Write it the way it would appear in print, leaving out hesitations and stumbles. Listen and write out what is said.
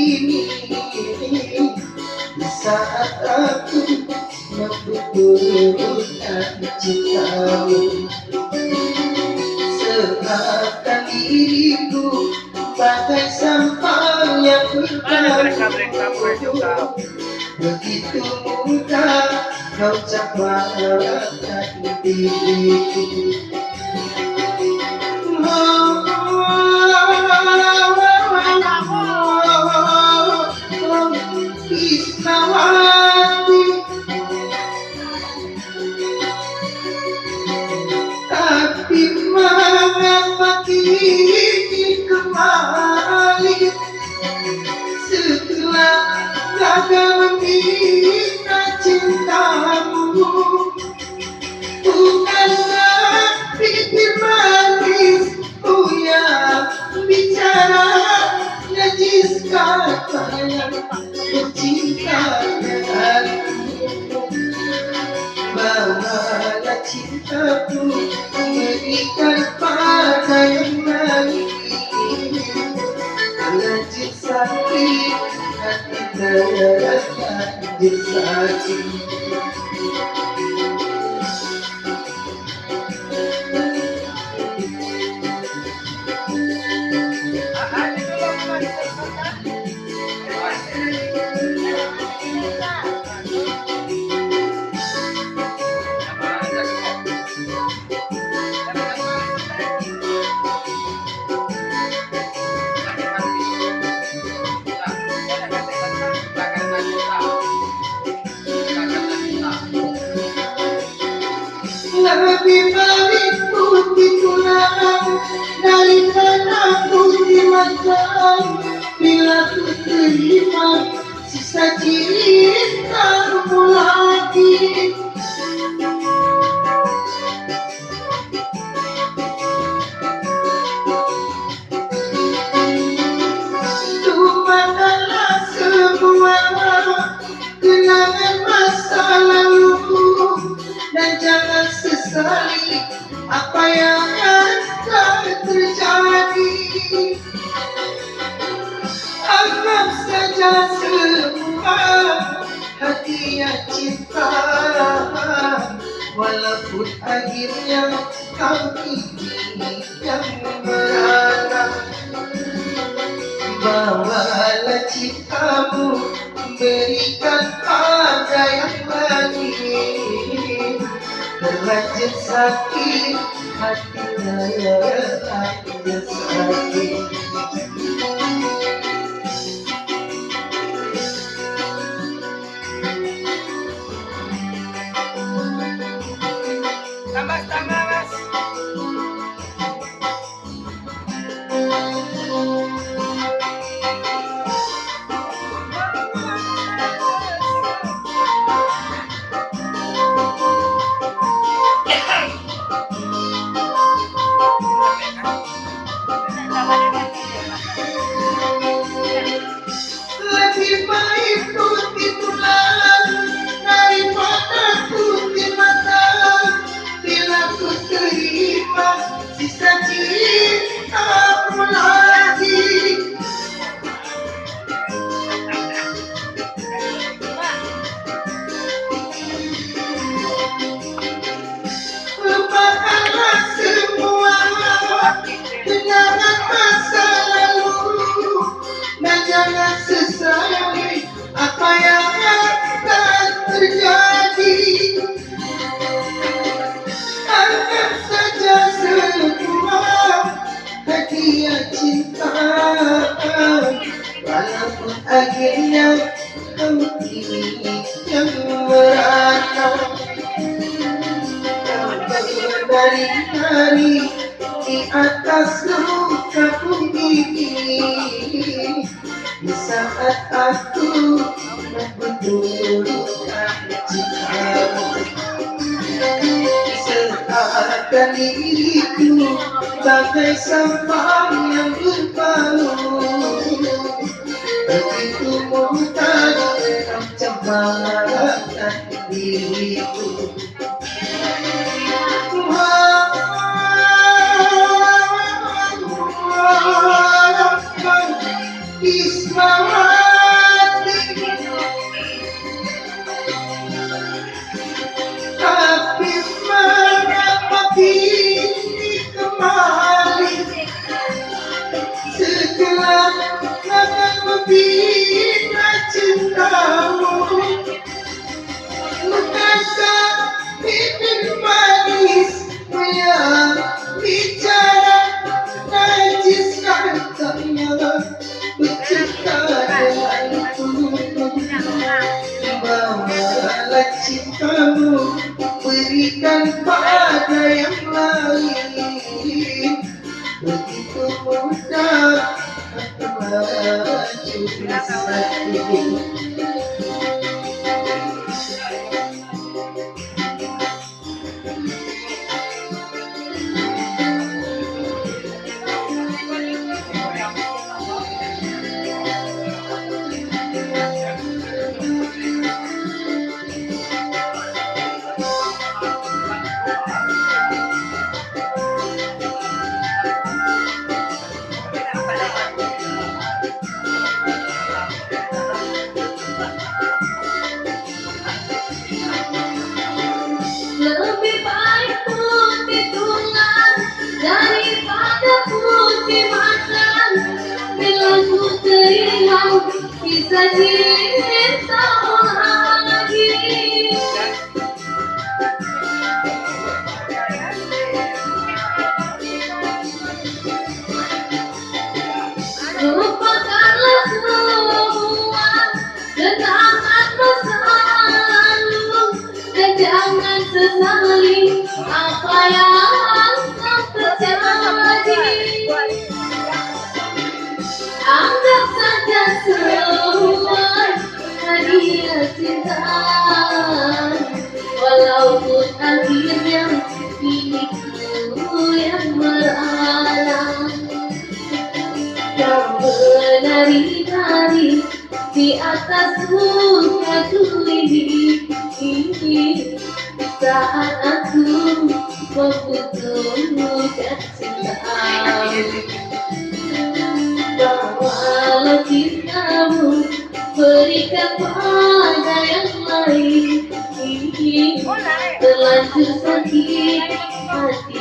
ini di saat aku membutuhkan cintamu. Seakan diriku bagai sampah yang berkaru. Begitu mudah kau campakkan diriku. Ismawati, tapi mengapa kini kembali setelah gagal meminta cintamu? Bukanlah bibir manismu yang bicara najis kata yang bercinta denganmu. Bawalah cintaku memberikan pada yang lain. Lanjut sakit hati terlanjut sakit. Lebih baik putih tulang daripada putih mata. Bila ku terima sisa cintamu lagi. Lupakanlah semua kenangan masa lalu dan jangan sesali apa yang akan terjadi. Anggap saja semua hadiah cinta, walaupun akhirnya kau ini yang merana. Bawalah cintamu berikan pada yang lain. Terlanjur sakit hati terlanjur sakit. Tambah mas. Lebih baik putih tulang daripada putih mata. Bila ku terima sisa cintamu lagi. Lupakanlah semua kenangan masa lalu dan jangan sesali apa yang akan terjadi. Anggap saja semua hadiah cinta, walaupun akhirnya kau ini yang merana. Dari hari di atas luka bumi di saat aku membutuhkan cintamu. Seakan diriku bagai sampah yang berbalu. Begitu mudah kau campakkan diriku. Ismawati. pada yang lain. Begitu mudah terlanjur sakit. Lebih baik putih tulang daripada putih makan. Bila ku terima kisah cinta lagi. Lupakanlah semua kenangan masa lalu dan jangan sesali apa yang terjadi. Anggap saja semua hadiah cinta, walaupun akhirnya milikku yang beralam. Kau menari-nari di atas mukaku ini saat aku membutuhkan cinta. Bawalah cintamu, berikan pada yang lain. Terlanjur sakit hati